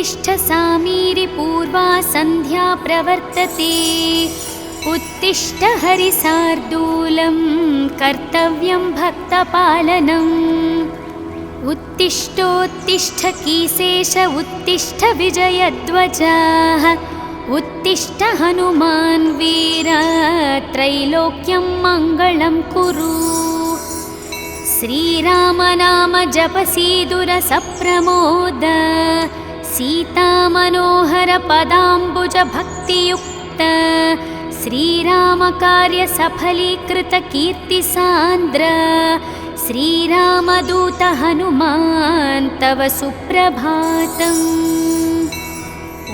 उत्तिष्ठ सामीरि पूर्वा सन्ध्या प्रवर्तते। उत्तिष्ठ हरिसार्दूलं कर्तव्यं भक्तपालनम्। उत्तिष्ठोत्तिष्ठ कीसेश उत्तिष्ठ विजयध्वजाः। उत्तिष्ठ हनुमान् वीर त्रैलोक्यं मङ्गलं कुरु। श्रीराम नाम जपसीदुर सप्रमोद। सीता मनोहर पदाम्बुज भक्तियुक्त। श्रीराम कार्य सफलीकृत कीर्ति सान्द्र। श्रीरामदूत हनुमान् तव सुप्रभातम्।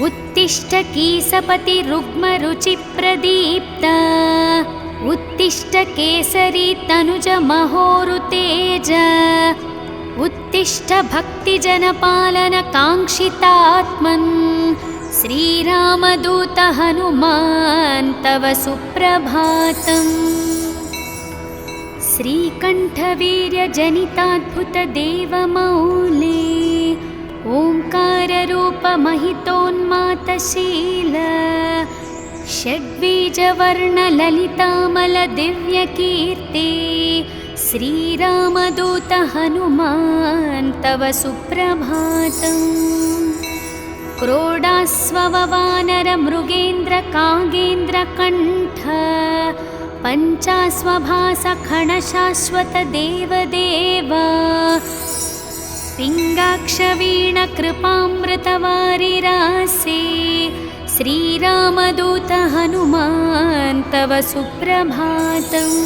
उत्तिष्ठ कीसपति रुग्म रुचि प्रदीप्त। उत्तिष्ठ केसरी तनुज महोरुतेज। उत्तिष्ठ भक्तिजनपालन काङ्क्षितात्मन्। श्रीरामदूत हनुमान् तव सुप्रभातम्। श्रीकण्ठवीर्यजनिताद्भुत देवमौले। ओङ्काररूप महितोन्मातशील। षड्बीजवर्णललितामल दिव्यकीर्ति। श्रीरामदूत हनुमान् तव सुप्रभातम्। क्रोडास्ववानर मृगेन्द्र कागेन्द्र कण्ठ। पञ्चास्वभास खणशाश्वत देवदेव। पिङ्गाक्षवीण कृपामृतवारिरासे। श्रीरामदूत हनुमान् तव सुप्रभातम्।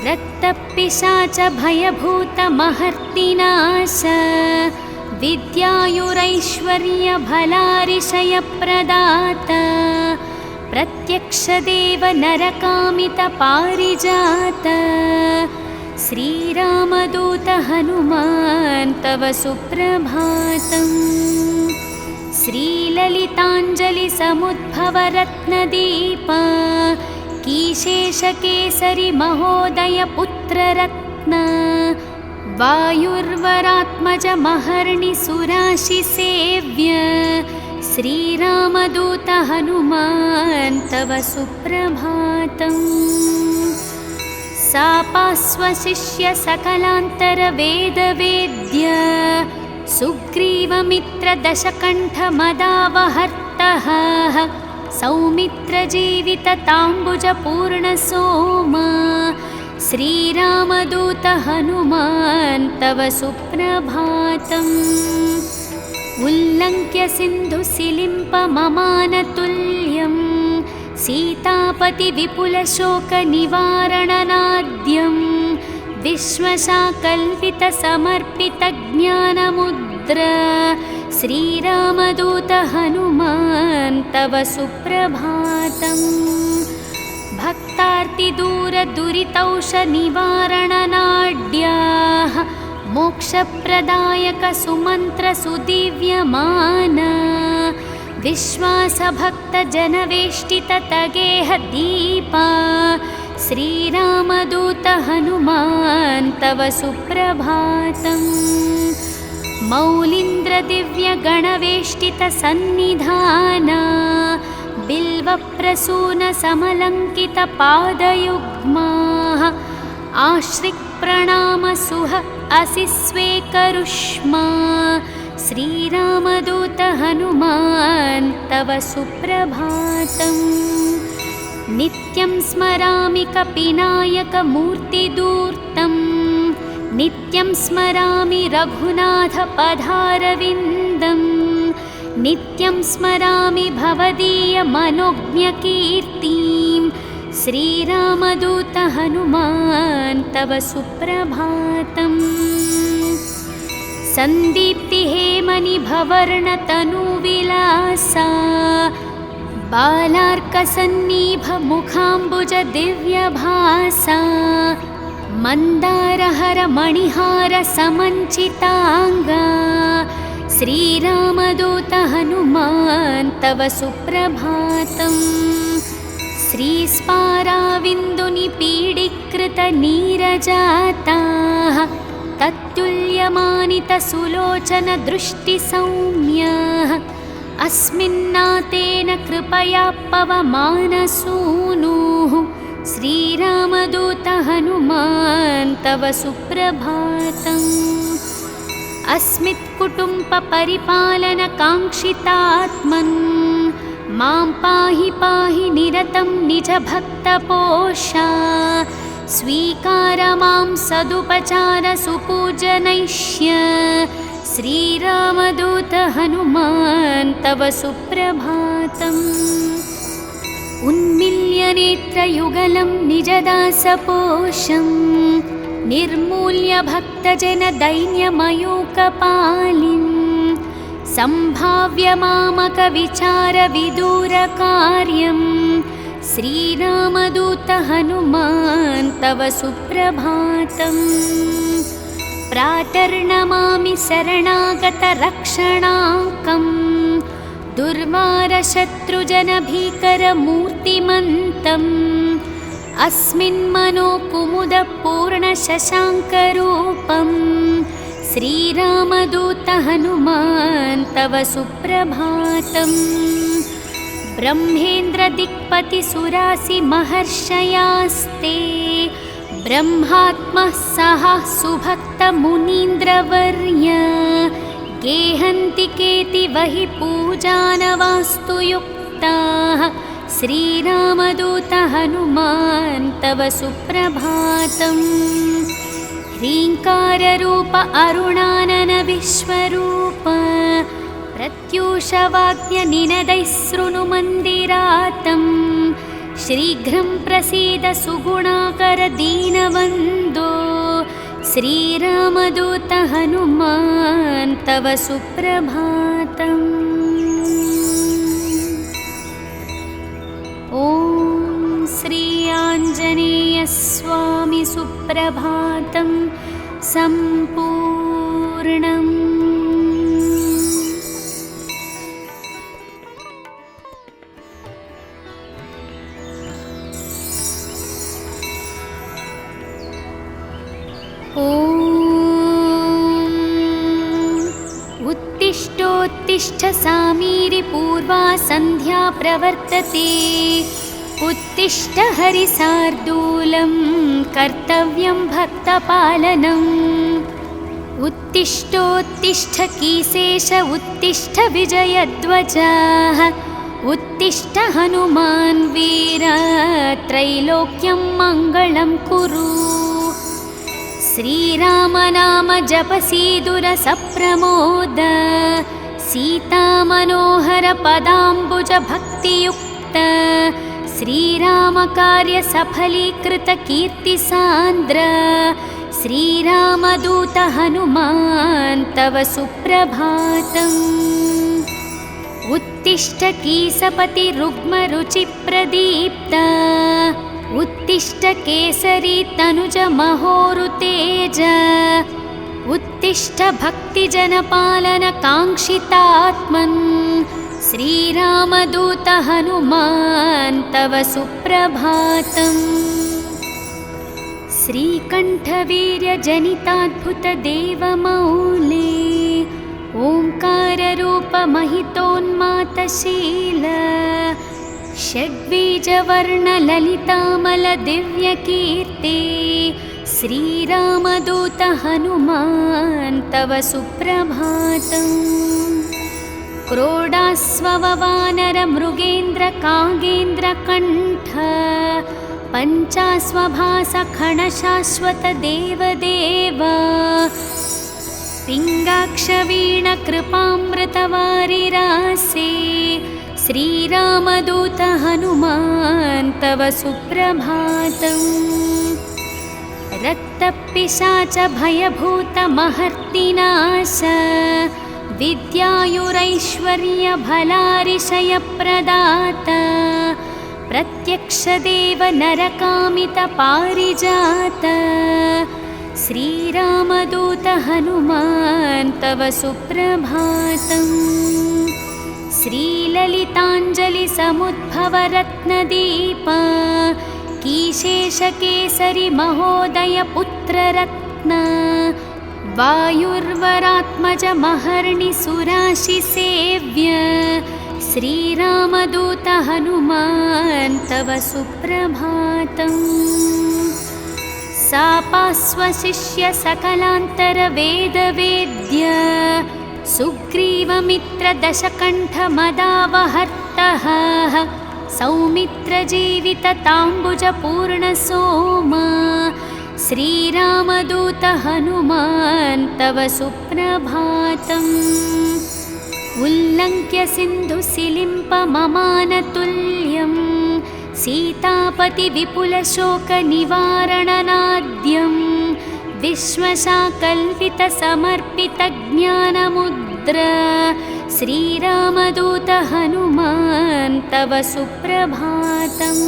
रक्तपिशाच भयभूत महर्तिनाश। विद्यायुरैश्वर्य भलारिशयप्रदात। प्रत्यक्षदेव नरकामित पारिजात। श्रीरामदूत हनुमान् तव सुप्रभातम्। श्रीललिताञ्जलि समुद्भव रत्नदीप। कीशेषकेसरि महोदय पुत्ररत्न। वायुर्वरात्मज महर्णि सुराशि सेव्य। श्रीरामदूत हनुमान् तव सुप्रभातम्। सापास्वशिष्य सकलान्तर वेदवेद्य। सुग्रीवमित्र दशकण्ठ मदावहर्तः। सौमित्र जीवित ताम्बुज पूर्ण सोम। श्रीरामदूत हनुमान् तव सुप्रभातम्। उल्लङ्घ्य सिन्धुसिलिम्प ममानतुल्यं। सीतापति विपुल शोक निवारणनाद्यं। विश्वशाकल्पित समर्पित ज्ञानमुद्र। श्रीरामदूत हनुमान् तव सुप्रभातम्। भक्तार्तिदूर दुरितौष निवारणनाड्याः। मोक्षप्रदायक सुमन्त्र सुदिव्यमान। विश्वासभक्त जनवेष्टित तगेह दीपा। श्रीरामदूत हनुमान् तव सुप्रभातम्। मौलीन्द्र दिव्य गणवेष्टित सन्निधाना। बिल्वप्रसून समलङ्कित पादयुग्माः। आश्रिक् प्रणाम सुह असि स्वेकरुष्मा। श्रीरामदूत हनुमान् तव सुप्रभातम्। नित्यं स्मरामि कपिनायक मूर्तिदूर्तं। नित्यं स्मरामि रघुनाथ पदारविन्दं। नित्यं स्मरामि भवदीय मनोज्ञकीर्तिं। श्रीरामदूत हनुमान् तव सुप्रभातम्। सन्दीप्तिहेमनिभवर्णतनुविलासा। बालार्कसन्निभ मुखाम्बुज दिव्यभासा। मन्दारहर मणिहार समञ्चिताङ्गा। श्रीरामदूत हनुमान् तव सुप्रभातम्। श्रीस्पाराविन्दुनिपीडीकृत नीरजाताः। तत्तुल्यमानितसुलोचनदृष्टिसौम्यः अस्मिन्नातेन कृपया पवमानसूनुः श्रीरामदूत हनुमान् तव सुप्रभातम्। अस्मित्कुटुम्बपरिपालनकाङ्क्षितात्मन् मां पाहि पाहि निरतं निजभक्तपोषा स्वीकार मां सदुपचार सुपूजनैष्य श्रीरामदूत हनुमान् तव सुप्रभातम्। उन्मिल्य नेत्रयुगलं निजदासपोषं निर्मूल्य भक्तजनदैन्यमयूकपालिं सम्भाव्य मामकविचारविदूरकार्यं श्रीरामदूत हनुमान् तव सुप्रभातम्। प्रातर्नमामि शरणागतरक्षणाङ्कं दुर्वारशत्रुजनभीकरमूर्तिमन्तम् अस्मिन्मनोकुमुदपूर्णशशाङ्करूपं श्रीरामदूत हनुमान् तव सुप्रभातम्। ब्रह्मेन्द्रदिक्पतिसुरासिमहर्षयास्ते ब्रह्मात्मः सह सुभक्तमुनीन्द्रवर्य गेहन्ति केतिवहि पूजानवास्तु युक्ताः श्रीरामदूत हनुमान् तव सुप्रभातम्। ह्रीङ्काररूप अरुणानन विश्वरूप प्रत्यूषवाद्यनिनदैः शृणुमन्दिरातं शीघ्रं प्रसीद सुगुणाकर दीनवन्दो श्रीरामदूत हनुमान् तव सुप्रभातम्। ॐ श्री आञ्जनेयस्वामी सुप्रभातं सम्पूर्णम्। उत्तिष्ठोत्तिष्ठ सामीरि पूर्वा सन्ध्या प्रवर्तते उत्तिष्ठ हरिसार्दूलं कर्तव्यं भक्तपालनम्। उत्तिष्ठोत्तिष्ठ कीसेश उत्तिष्ठ विजयध्वजः उत्तिष्ठ हनुमान् वीर त्रैलोक्यं मङ्गलं कुरु। श्रीराम नाम जपसीदुर सप्रमोद सीतामनोहर पदाम्बुज भक्तियुक्त श्रीराम कार्य सफलीकृत कीर्तिसान्द्र श्रीरामदूत हनुमान् तव सुप्रभातम्। उत्तिष्ठ कीसपति रुग्मरुचिप्रदीप्त उत्तिष्ठ केसरी तनुज महोरुतेज उत्तिष्ठ भक्तिजनपालन काङ्क्षितात्मन् श्रीरामदूत हनुमान् तव सुप्रभातम्। श्रीकण्ठवीर्यजनिताद्भुतदेवमौले ओङ्काररूपमहितोन्मातशील षड्बीजवर्णललितामलदिव्यकीर्ते श्रीरामदूत हनुमान् तव सुप्रभातम्। क्रोडास्ववानरमृगेन्द्रकागेन्द्रकण्ठ पञ्चास्वभासखणशाश्वत देवदेव पिङ्गाक्षवीणकृपामृतवारिरासे श्रीरामदूत हनुमान् तव सुप्रभातम्। रक्तपिशाच भयभूतमहर्तिनाश विद्यायुरैश्वर्यभलारिशयप्रदात प्रत्यक्षदेव नरकामितपारिजात श्रीरामदूत हनुमान् तव सुप्रभातम्। श्रीललिताञ्जलिसमुद्भवरत्नदीप कीशेषकेसरि महोदय पुत्ररत्न वायुर्वरात्मजमहर्निसुराशिसेव्य श्रीरामदूत हनुमान् तव सुप्रभातम्। सापास्वशिष्य सकलान्तरवेदवेद्य सुग्रीवमित्रदशकण्ठमदावहर्तः सौमित्रजीवितताम्बुजपूर्णसोमा श्रीरामदूत हनुमान् तव सुप्रभातम्। उल्लङ्घ्य सिन्धुसिलिम्पममानतुल्यं सीतापतिविपुलशोकनिवारणनाद्यं विश्वशाकल्पितसमर्पितज्ञानमुद्र श्रीरामदूत हनुमान् तव सुप्रभातम्।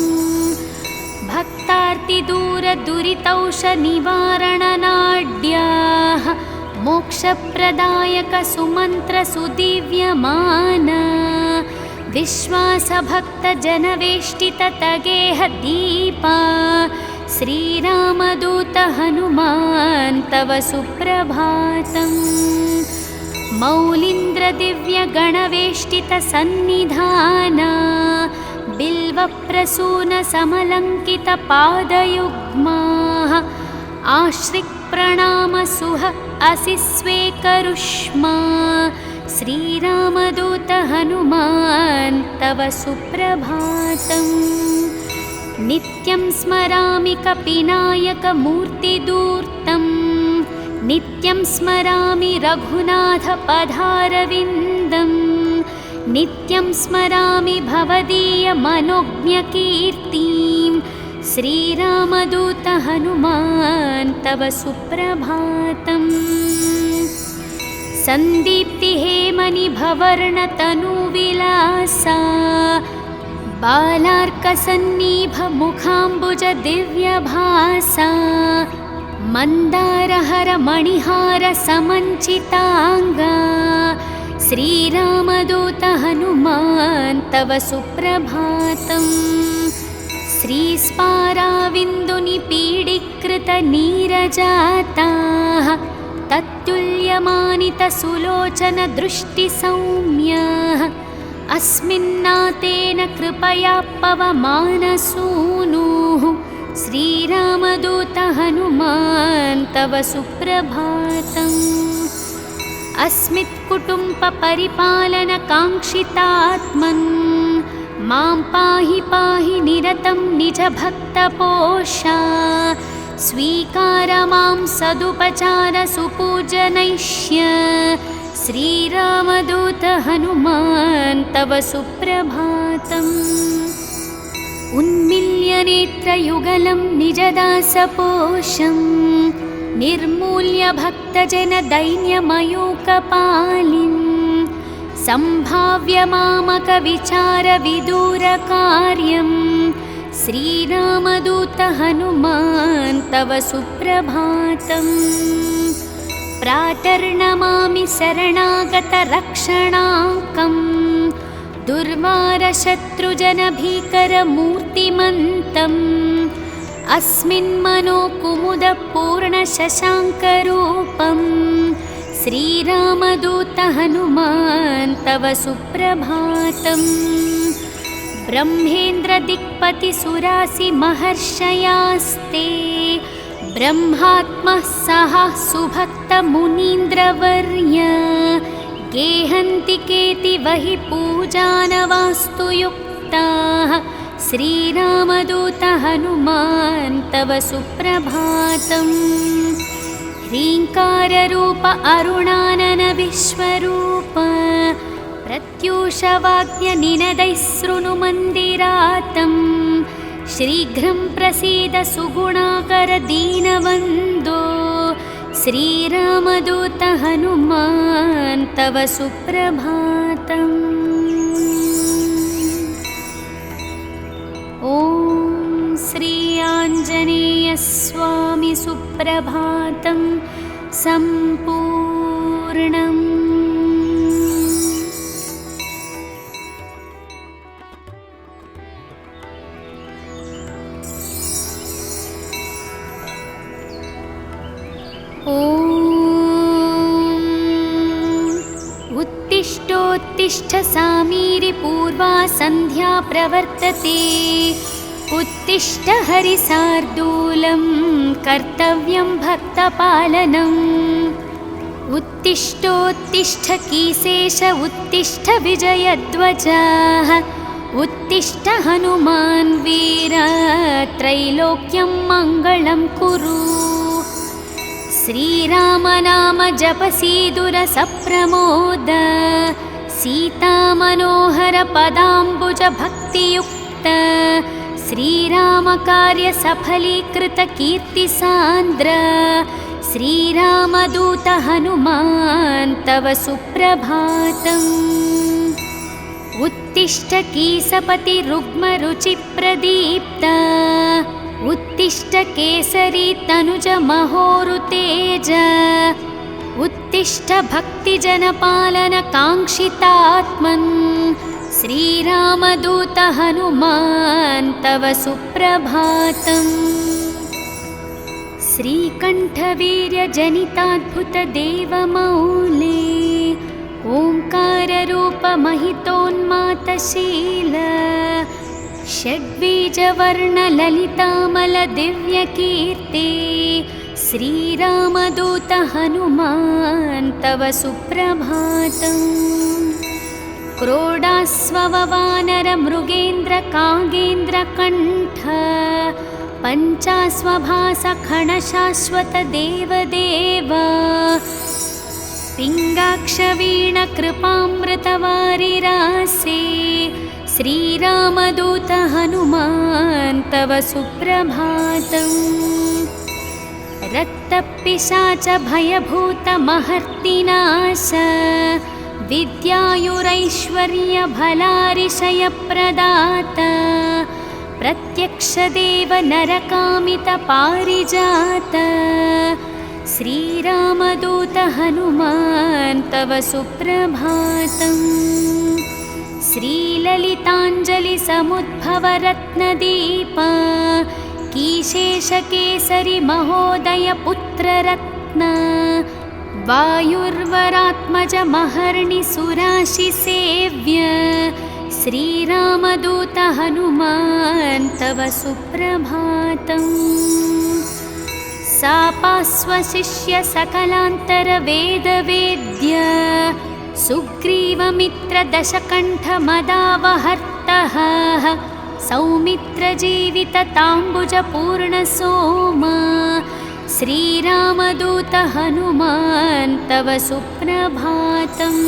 भक्तार्तिदूरदुरितौषनिवारणनाड्याः मोक्षप्रदायकसुमन्त्रसुदिव्यमान विश्वासभक्तजनवेष्टिततगेहदीपा श्रीरामदूत हनुमान् तव सुप्रभातम्। मौलीन्द्रदिव्यगणवेष्टितसन्निधाना बिल्वप्रसूनसमलङ्कितपादयुग्माः आश्रिक्प्रणामसुह असि स्वेकरुष्मा श्रीरामदूत हनुमान् तव सुप्रभातम्। नित्यं स्मरामि कपिनायकमूर्तिदूर्तं नित्यं स्मरामि रघुनाथपदारविन्दं नित्यं स्मरामि भवदीयमनोज्ञकीर्तिं श्रीरामदूत हनुमान् तव सुप्रभातम्। सन्दीप्तिहेमनिभवर्णतनुविलासा बालार्कसन्निभमुखाम्बुजदिव्यभासा मन्दारहरमणिहारसमञ्चिताङ्गा श्रीरामदूत हनुमान् तव सुप्रभातम्। श्रीस्पाराविन्दुनिपीडीकृतनीरजाताः तत्तुल्यमानितसुलोचनदृष्टिसौम्याः अस्मिन्नातेन कृपया पवमानसूनुः श्रीरामदूत हनुमान् तव सुप्रभातम्। अस्मित्कुटुम्बपरिपालनकाङ्क्षितात्मन् मां पाहि पाहि निरतं निजभक्तपोषा स्वीकार मां सदुपचारसुपूजनैष्य श्रीरामदूत हनुमान् तव सुप्रभातम्। उन्मिल्यनेत्रयुगलं निजदासपोषं निर्मूल्य भक्तजनदैन्यमयूकपालिं सम्भाव्य मामकविचारविदूरकार्यं श्रीरामदूत हनुमान् तव सुप्रभातम्। प्रातर्नमामि शरणागतरक्षणाङ्कं दुर्वारशत्रुजनभीकरमूर्तिमन्तम् अस्मिन्मनोकुमुदपूर्णशशाङ्करूपं श्रीरामदूत हनुमान् तव सुप्रभातम्। ब्रह्मेन्द्रदिक्पतिसुरासिमहर्षयास्ते ब्रह्मात्मः सह सुभक्तमुनीन्द्रवर्य गेहन्ति केतिवहि पूजानवास्तुयुक्ताः श्रीरामदूत हनुमान् तव सुप्रभातम्। ह्रीङ्काररूप अरुणानन विश्वरूप प्रत्यूषवाक्यनिनदैः शृणुमन्दिरातं शीघ्रं प्रसीद सुगुणाकर दीनवन्दो श्रीरामदूत हनुमान् तव सुप्रभातम्। ॐ श्री आञ्जनेयस्वामी सुप्रभातं सम्पूर्णम्। ॐ उत्तिष्ठ सामीरि पूर्वा सन्ध्या प्रवर्तते उत्तिष्ठ हरिसार्दूलं कर्तव्यं भक्तपालनम् उत्तिष्ठोत्तिष्ठ कीसेश उत्तिष्ठ विजयध्वजः उत्तिष्ठ हनुमान् वीर त्रैलोक्यं मङ्गलं कुरु श्रीराम नाम जपसीदुरसप्रमोद सीतामनोहर पदाम्बुज भक्तियुक्त श्रीराम कार्य सफलीकृत कीर्तिसान्द्र श्रीरामदूत हनुमान् तव सुप्रभातम् उत्तिष्ठ कीसपति रुग्मरुचिप्रदीप्त उत्तिष्ठ केसरी तनुज महोरुतेज उत्तिष्ठ भक्तिजनपालन काङ्क्षितात्मन् श्रीरामदूत हनुमान् तव सुप्रभातम् श्रीकण्ठवीर्यजनिताद्भुतदेवमौले ओङ्काररूपमहितोन्मातशील षड्बीजवर्णललितामलदिव्यकीर्ति श्रीरामदूत हनुमान् तव सुप्रभातम् क्रोडास्ववानरमृगेन्द्रकागेन्द्रकण्ठ पञ्चास्वभासखणशाश्वतदेवदेव पिङ्गाक्षवीणकृपामृतवारिरासे श्रीरामदूत हनुमान् तव सुप्रभातम् रक्तपिशाच भयभूतमहर्तिनाश विद्यायुरैश्वर्यभलारिशयप्रदाता प्रत्यक्षदेव नरकामितपारिजात श्रीरामदूत हनुमान् तव सुप्रभातम् श्रीललिताञ्जलिसमुद्भवरत्नदीप कीशेषकेसरि महोदयपुत्ररत्न वायुर्वरात्मज महर्णिसुराशिसेव्य श्रीरामदूत हनुमान् तव सुप्रभातम् सापास्वशिष्य सकलान्तरवेदवेद्य सुग्रीवमित्रदशकण्ठमदावहर्तः सौमित्रजीवितताम्बुजपूर्णसोमा श्रीरामदूत हनुमान् तव सुप्रभातम्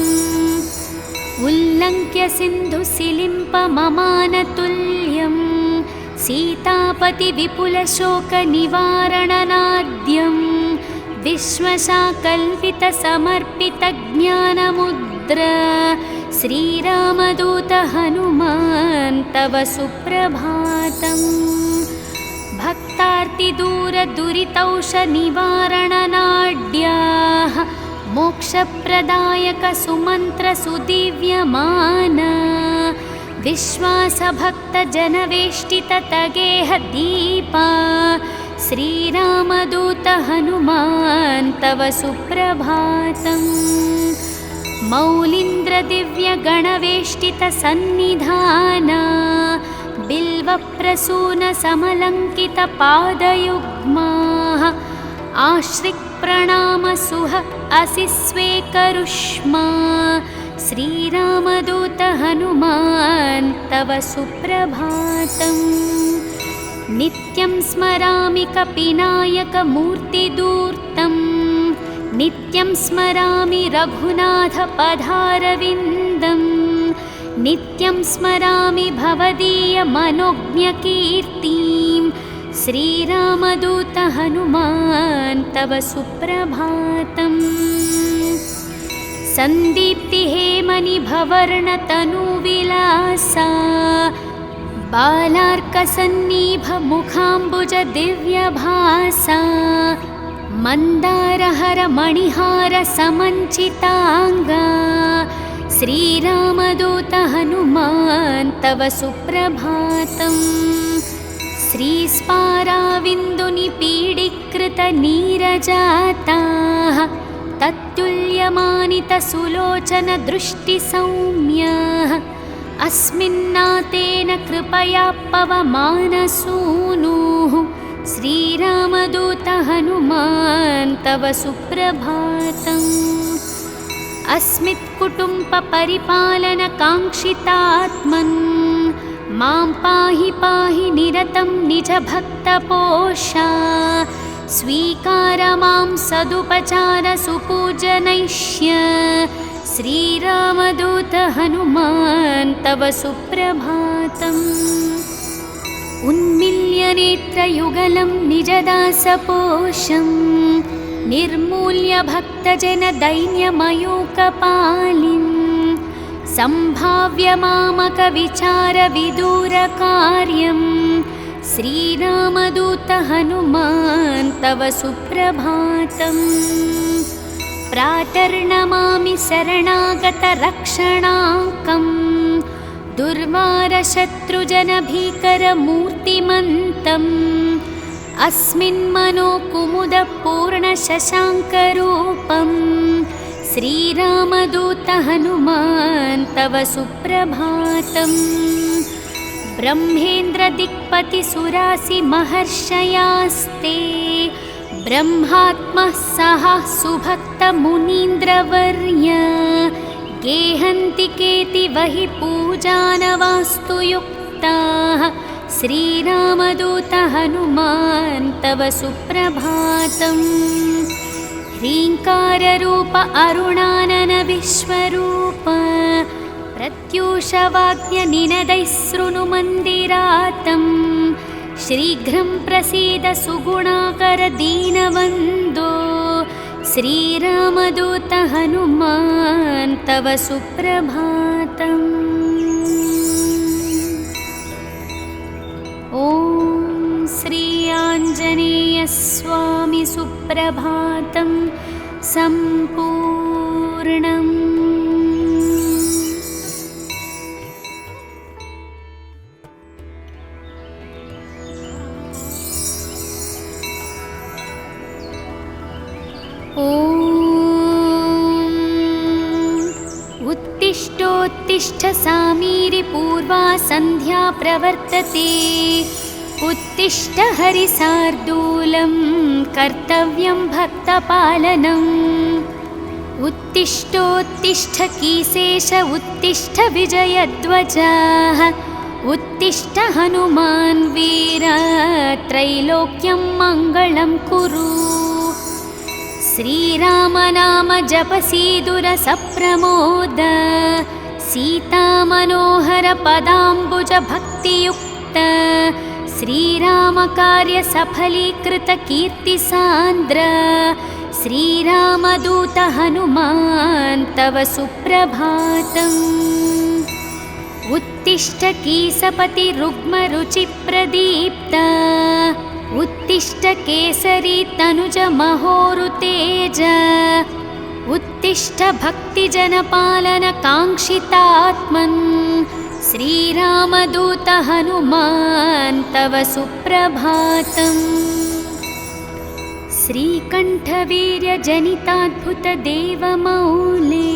उल्लङ्घ्य सिन्धुसिलिम्पममानतुल्यं सीतापतिविपुलशोकनिवारणनाद्यं विश्वशाकल्पितसमर्पितज्ञानमुद्र श्रीरामदूत हनुमान् तव सुप्रभातम् भक्तार्तिदूरदुरितौषनिवारणनाड्याः मोक्षप्रदायक सुमन्त्रसुदिव्यमान विश्वासभक्तजनवेष्टिततगेह दीपा श्रीरामदूत हनुमान् तव सुप्रभातम् मौलीन्द्रदिव्यगणवेष्टितसन्निधाना बिल्वप्रसूनसमलङ्कितपादयुग्माः आश्रिक्प्रणामसुह असिस्वेकरुष्मा श्रीरामदूत हनुमान् तव सुप्रभातम् नित्यं स्मरामि कपिनायकमूर्तिदूर्तं नित्यं स्मरामि रघुनाथपदारविन्दं नित्यं स्मरामि भवदीयमनोज्ञकीर्तिं श्रीरामदूत हनुमान् तव सुप्रभातम् सन्दीप्तिहेमनिभवर्णतनुविलासा बालार्कसन्निभमुखाम्बुजदिव्यभासा मन्दारहरमणिहारसमञ्चिताङ्गा श्रीरामदूत हनुमान् तव सुप्रभातम् श्रीस्पाराविन्दुनिपीडीकृतनीरजाताः तत्तुल्य विद्यमानितसुलोचन दृष्टिसौम्यः अस्मिन्नातेन कृपया पवमानसूनुः श्रीरामदूत हनुमान् तव सुप्रभातम्। अस्मित्कुटुम्बपरिपालनकाङ्क्षितात्मन् मां पाहि पाहि निरतं निजभक्तपोषा स्वीकार मां सदुपचार सुपूजनैष्य श्रीरामदूत हनुमान् तव सुप्रभातम्। उन्मिल्य नेत्रयुगलं निजदासपोषं निर्मूल्य भक्तजनदैन्यमयूकपालिं सम्भाव्य मामकविचारविदूरकार्यं श्रीरामदूत हनुमान् तव सुप्रभातम्। प्रातर्नमामि शरणागतरक्षणाङ्कम् दुर्वारशत्रुजनभीकरमूर्तिमन्तम् अस्मिन्मनोकुमुदपूर्णशशाङ्करूपं श्रीरामदूत हनुमान् तव सुप्रभातम्। ब्रह्मेन्द्रदिक्पतिसुरासिमहर्षयास्ते ब्रह्मात्मः सह सुभक्तमुनीन्द्रवर्य गेहन्ति केतिवहि पूजानवास्तु युक्ताः श्रीरामदूत हनुमान् तव सुप्रभातम्। ह्रीङ्काररूप अरुणानन विश्वरूप प्रत्यूषवाद्यनिनदैः शृणुमन्दिरातम् शीघ्रं प्रसीद सुगुणाकर दीनवन्दो श्रीरामदूत हनुमान् तव सुप्रभातम्। ॐ श्री आञ्जनेयस्वामी सुप्रभातं सम्पूर्णम्। उत्तिष्ठोत्तिष्ठ सामीरि पूर्वा सन्ध्या प्रवर्तते उत्तिष्ठ हरिसार्दूलं कर्तव्यं भक्तपालनम्। उत्तिष्ठोत्तिष्ठ कीसेश उत्तिष्ठ विजयध्वजः उत्तिष्ठ हनुमान् वीर त्रैलोक्यं मङ्गलं कुरु। श्रीरामनाम जपसीदुरसप्रमोद सीतामनोहर पदाम्बुज भक्तियुक्त श्रीरामकार्य सफलीकृत कीर्तिसान्द्र श्रीरामदूत हनुमान् तव सुप्रभातम्। उत्तिष्ठ कीसपति रुग्मरुचिप्रदीप्त उत्तिष्ठ केसरी तनुज महोरुतेज उत्तिष्ठ भक्तिजनपालन काङ्क्षितात्मन् श्रीरामदूत हनुमान् तव सुप्रभातम्। श्रीकण्ठवीर्यजनिताद्भुतदेवमौले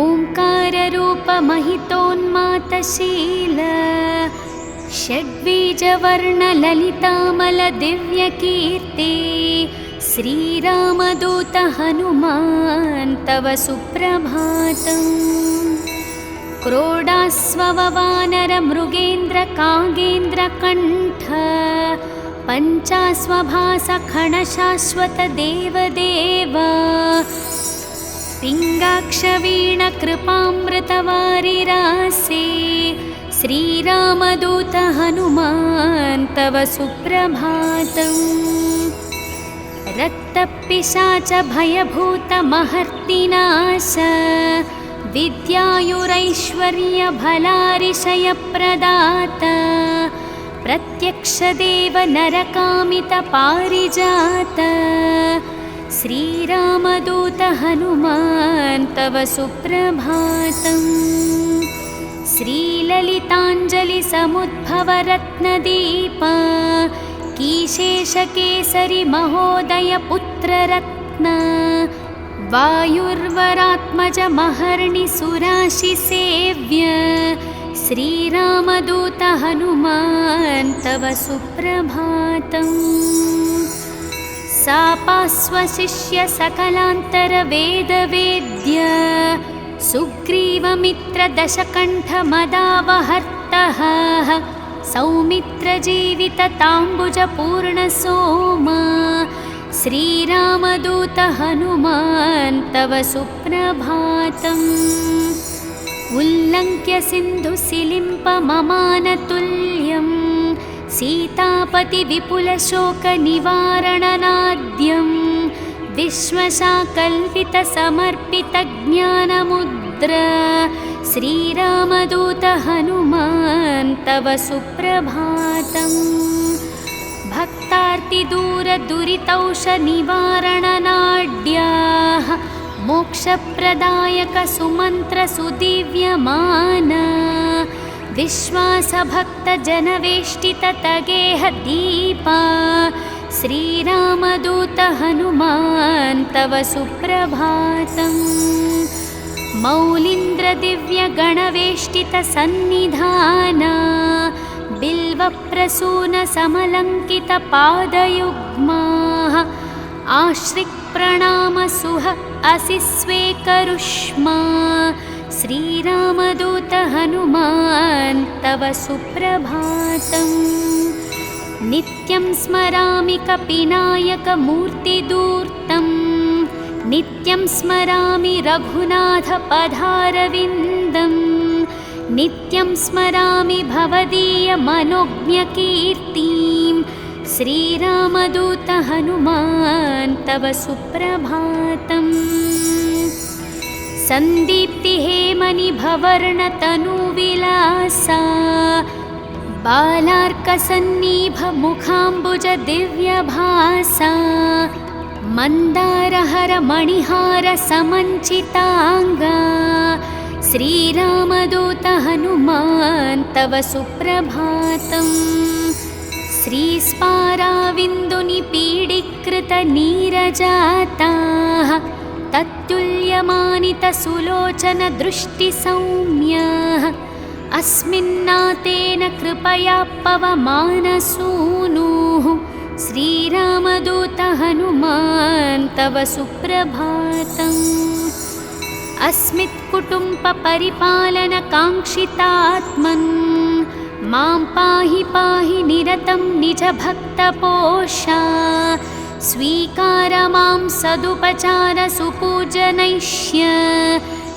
ओङ्काररूपमहितोन्मातशील षड्बीजवर्णललितामलदिव्यकीर्ते श्रीरामदूत हनुमान् तव सुप्रभातम्। क्रोडास्ववानरमृगेन्द्रकागेन्द्रकण्ठ पञ्चास्वभासखणशाश्वतदेवदेव पिङ्गाक्षवीणकृपामृतवारिरासे श्रीरामदूत हनुमान् तव सुप्रभातम्। रक्तपिशाच भयभूतमहर्तिनाश विद्यायुरैश्वर्यभलारिशयप्रदात प्रत्यक्षदेव नरकामितपारिजात श्रीरामदूत हनुमान् तव सुप्रभातम्। श्रीललिताञ्जलिसमुद्भवरत्नदीप कीशेषकेसरि महोदय पुत्ररत्न वायुर्वरात्मजमहर्निसुराशिसेव्य श्रीरामदूत हनुमान् तव सुप्रभातम्। सापास्वशिष्य सकलान्तरवेदवेद्य सुग्रीवमित्रदशकण्ठमदावहर्तः सौमित्रजीवितताम्बुजपूर्णसोमा श्रीरामदूत हनुमान् तव सुप्रभातम्। उल्लङ्घ्य सिन्धुसिलिम्पममानतुल्यं सीतापतिविपुलशोकनिवारणनाद्यं विश्वशाकल्पितसमर्पितज्ञानमुद्रा श्रीरामदूत हनुमान् तव सुप्रभातम्। भक्तार्तिदूरदुरितौषनिवारणनाड्याः मोक्षप्रदायकसुमन्त्रसुदिव्यमाना विश्वासभक्तजनवेष्टिततगेहदीपा श्रीरामदूत हनुमान् तव सुप्रभातम्। मौलीन्द्रदिव्यगणवेष्टितसन्निधाना बिल्वप्रसूनसमलङ्कितपादयुग्माः आश्रिक्प्रणामसुह असि स्वेकरुष्मा श्रीरामदूत हनुमान् तव सुप्रभातम्। नित्यं स्मरामि कपिनायकमूर्तिदूर्तं नित्यं स्मरामि रघुनाथपदारविन्दं नित्यं स्मरामि भवदीयमनोज्ञकीर्तिं श्रीरामदूत हनुमान् तव सुप्रभातम्। सन्दीप्तिहेमनिभवर्णतनुविलासा बालार्कसन्निभमुखाम्बुजदिव्यभासा मन्दारहरमणिहारसमञ्चिताङ्गा श्रीरामदूत हनुमान् तव सुप्रभातम्। श्रीस्पाराविन्दुनिपीडीकृतनीरजाताः तत्तुल्यमानितसुलोचनदृष्टिसौम्याः अस्मिन्नातेन कृपया पवमानसूनुः श्रीरामदूत हनुमान् तव सुप्रभातम्। अस्मित्कुटुम्बपरिपालनकाङ्क्षितात्मन् मां पाहि पाहि निरतं निजभक्तपोषा स्वीकार मां सदुपचारसुपूजनैष्य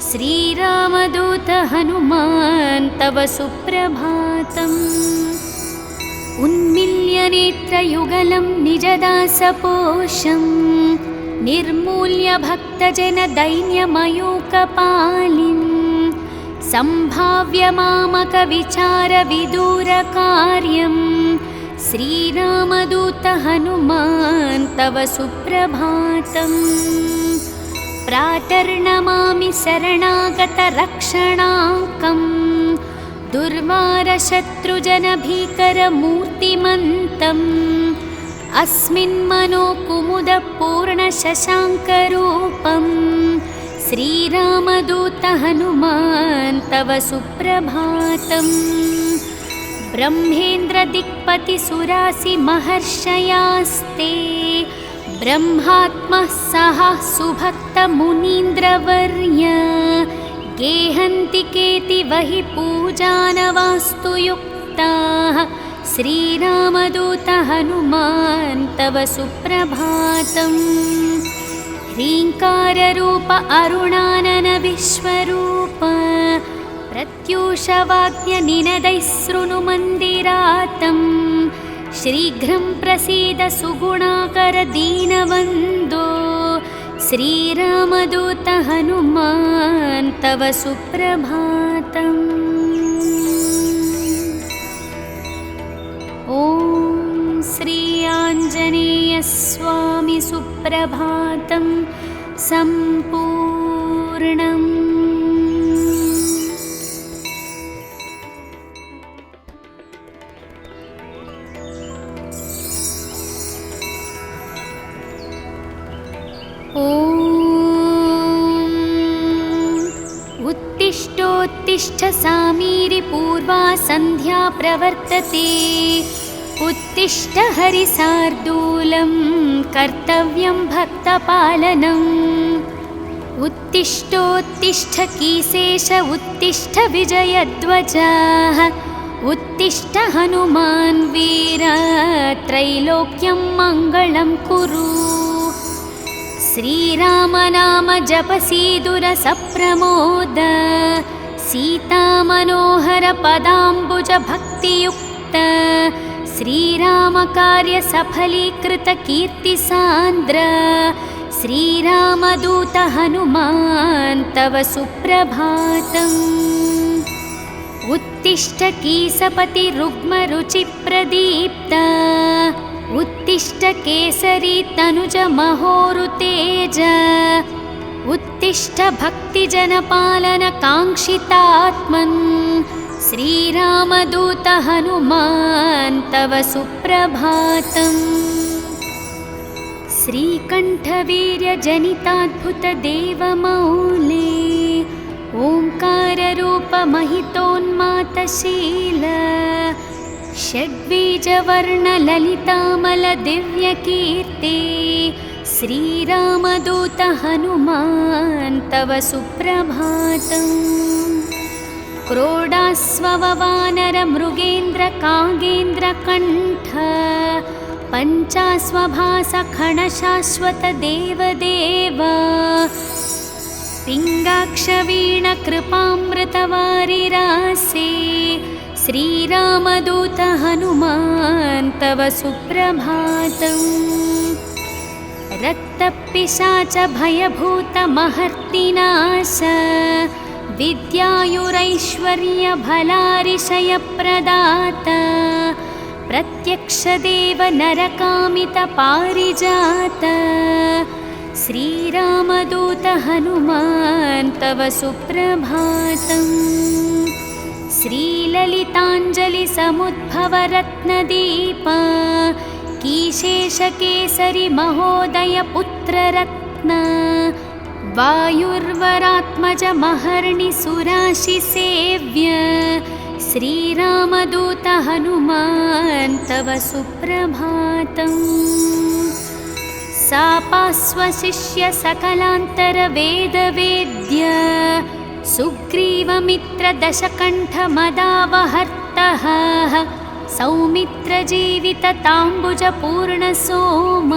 श्रीरामदूत हनुमान् तव सुप्रभातम्। उन्मील्यनेत्रयुगलं निजदासपोषं निर्मूल्य भक्तजनदैन्यमयूकपालिं सम्भाव्य मामकविचारविदूरकार्यं श्रीरामदूत हनुमान् तव सुप्रभातम्। प्रातर्नमामि शरणागतरक्षणाङ्कं दुर्वारशत्रुजनभीकरमूर्तिमन्तम् अस्मिन्मनोकुमुदपूर्णशशाङ्करूपं श्रीरामदूत हनुमान् तव सुप्रभातम्। ब्रह्मेन्द्रदिक्पतिसुरासिमहर्षयास्ते ब्रह्मात्मः सह सुभक्तमुनीन्द्रवर्य गेहन्ति केतिवहि पूजानवास्तुयुक्ताः श्रीरामदूत हनुमान् तव सुप्रभातम्। ह्रीङ्काररूप अरुणानन विश्वरूप प्रत्यूषवाक्यनिनदैः शृणुमन्दिरातं शीघ्रं प्रसीद सुगुणाकर दीनवन्दो श्रीरामदूत हनुमान् तव सुप्रभातम्। ॐ श्री आञ्जनेयस्वामी सुप्रभातं सम्पूर्णम्। ॐ सामीरि पूर्वा सन्ध्या प्रवर्तते। उत्तिष्ठ हरिसार्दूलं कर्तव्यं भक्तपालनम्। उत्तिष्ठोत्तिष्ठ कीसेश उत्तिष्ठ विजयध्वजः। उत्तिष्ठ हनुमान् वीर त्रैलोक्यं मङ्गलं कुरु। श्रीराम नाम जपसीदुरसप्रमोद। सीतामनोहर पदाम्बुज भक्तियुक्त। श्रीराम कार्य सफलीकृत कीर्तिसान्द्र। श्रीरामदूत हनुमान् तव सुप्रभातम्। उत्तिष्ठ कीसपति रुग्मरुचिप्रदीप्त। उत्तिष्ठ केसरी तनुज महोरुतेज। उत्तिष्ठ भक्तिजनपालन काङ्क्षितात्मन्। श्रीरामदूत हनुमान् तव सुप्रभातम्। श्रीकण्ठवीर्यजनिताद्भुतदेवमौले। ओङ्काररूपमहितोन्मातशील। षड्बीजवर्णललितामलदिव्यकीर्ति। श्रीरामदूत हनुमान् तव सुप्रभातम्। क्रोडास्ववानरमृगेन्द्रकागेन्द्रकण्ठ। पञ्चास्वभासखणशाश्वतदेवदेव। पिङ्गाक्षवीणकृपामृतवारिरासे। श्रीरामदूत हनुमान् तव सुप्रभातम्। रक्तपिशाच भयभूतमहर्तिनाश। विद्यायुरैश्वर्यभलारिशयप्रदाता। प्रत्यक्षदेव नरकामितपारिजात। श्रीरामदूत हनुमान् तव सुप्रभातम्। श्रीललिताञ्जलिसमुद्भवरत्नदीप। कीशेषकेसरि महोदय पुत्ररत्न। वायुर्वरात्मज महर्णि सुराशिसेव्य। श्रीरामदूत हनुमान् तव सुप्रभातम्। सापास्वशिष्य सकलान्तरवेदवेद्य। सुग्रीवमित्रदशकण्ठमदावहर्तः। सौमित्रजीवितताम्बुजपूर्णसोम।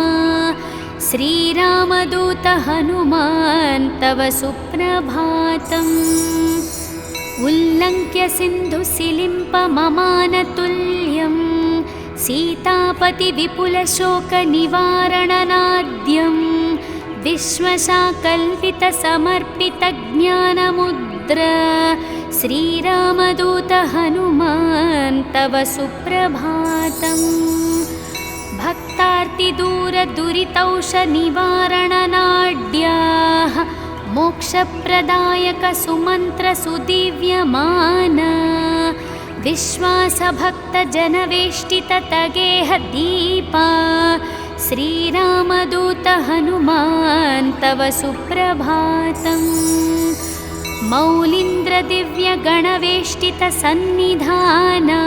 श्रीरामदूत हनुमान् तव सुप्रभातम्। उल्लङ्घ्य सिन्धुसिलिम्पममानतुल्यं। सीतापतिविपुलशोकनिवारणनाद्यं। विश्वशाकल्पितसमर्पितज्ञानमुद्र। श्रीरामदूत हनुमान् तव सुप्रभातम्। भक्तार्तिदूरदुरितौषनिवारणनाड्याः। मोक्षप्रदायक सुमन्त्रसुदिव्यमान। विश्वासभक्तजनवेष्टिततगेह दीपा। श्रीरामदूत हनुमान् तव सुप्रभातम्। मौलीन्द्रदिव्यगणवेष्टितसन्निधाना।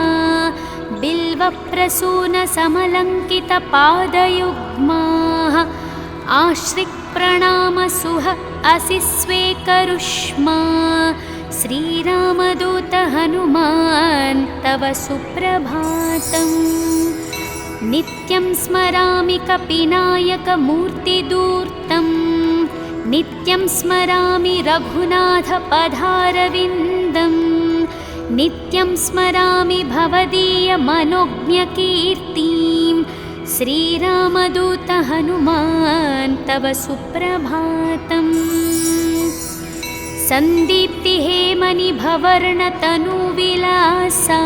बिल्वप्रसूनसमलङ्कितपादयुग्माः। आश्रिक्प्रणामसुह असि स्वेकरुष्मा। श्रीरामदूत हनुमान् तव सुप्रभातम्। नित्यं स्मरामि कपिनायकमूर्तिदूर्तम्। नित्यं स्मरामि रघुनाथपदारविन्दम्। नित्यं स्मरामि भवदीयमनोज्ञकीर्तिं। श्रीरामदूत हनुमान् तव सुप्रभातम्। सन्दीप्तिहेमनिभवर्णतनुविलासा।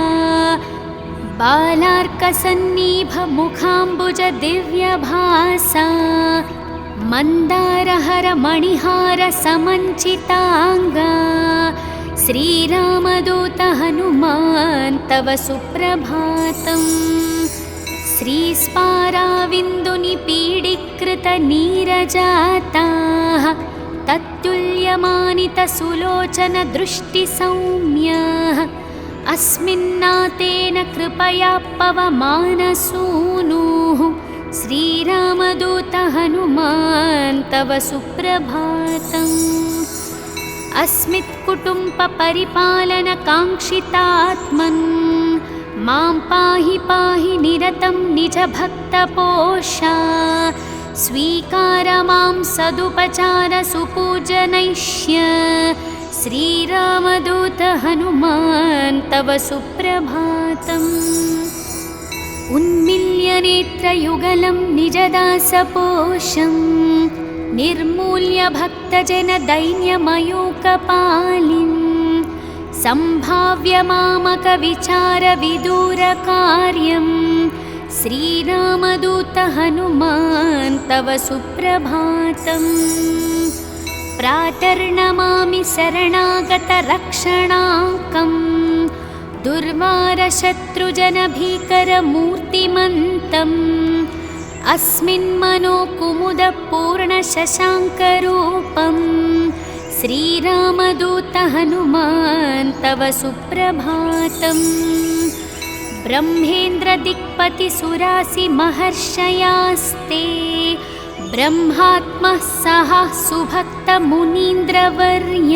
बालार्कसन्निभमुखाम्बुजदिव्यभासा। मन्दारहरमणिहारसमञ्चिताङ्गा। श्रीरामदूत हनुमान् तव सुप्रभातम्। श्रीस्पाराविन्दुनिपीडीकृतनीरजाताः। तत्तुल्य विद्यमानितसुलोचनदृष्टिसौम्य अस्मिन्नातेन कृपया पवमानसूनुः श्रीरामदूत हनुमान् तव सुप्रभातम्। अस्मित्कुटुम्बपरिपालनकाङ्क्षितात्मन् मां पाहि पाहि निरतं निजभक्तपोषा स्वीकार मां सदुपचार सुपूजनैष्य श्रीरामदूत हनुमान् तव सुप्रभातम्। उन्मिल्य नेत्रयुगलं निजदासपोषं निर्मूल्य भक्तजनदैन्यमयूकपालिम् सम्भाव्य मामकविचारविदूरकार्यं श्रीरामदूत हनुमान् तव सुप्रभातम्। प्रातर्नमामि शरणागतरक्षणाङ्कम् दुर्वारशत्रुजनभीकरमूर्तिमन्तम् अस्मिन्मनोकुमुदपूर्णशशाङ्करूपम् श्रीरामदूत हनुमान् तव सुप्रभातम्। ब्रह्मेन्द्रदिक्पतिसुरासिमहर्षयास्ते ब्रह्मात्मः सह सुभक्तमुनीन्द्रवर्य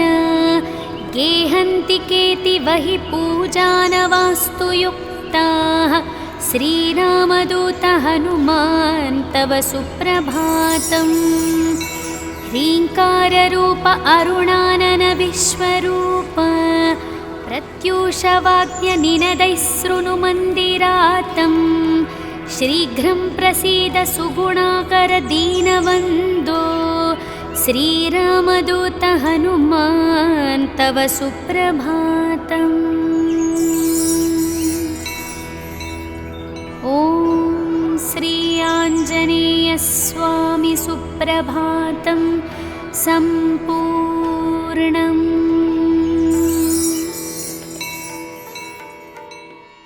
गेहन्ति केतिवहि पूजानवास्तु युक्ताः श्रीरामदूत हनुमान् तव सुप्रभातम्। ह्रीङ्काररूप अरुणानन विश्वरूप प्रत्यूषवाद्यनिनदैः शृणुमन्दिरातम् शीघ्रं प्रसीद सुगुणाकर दीनवन्दो श्रीरामदूत हनुमान् तव सुप्रभातम्। ॐ श्री आञ्जनेयस्वामी सुप्रभातं सम्पूर्णम्।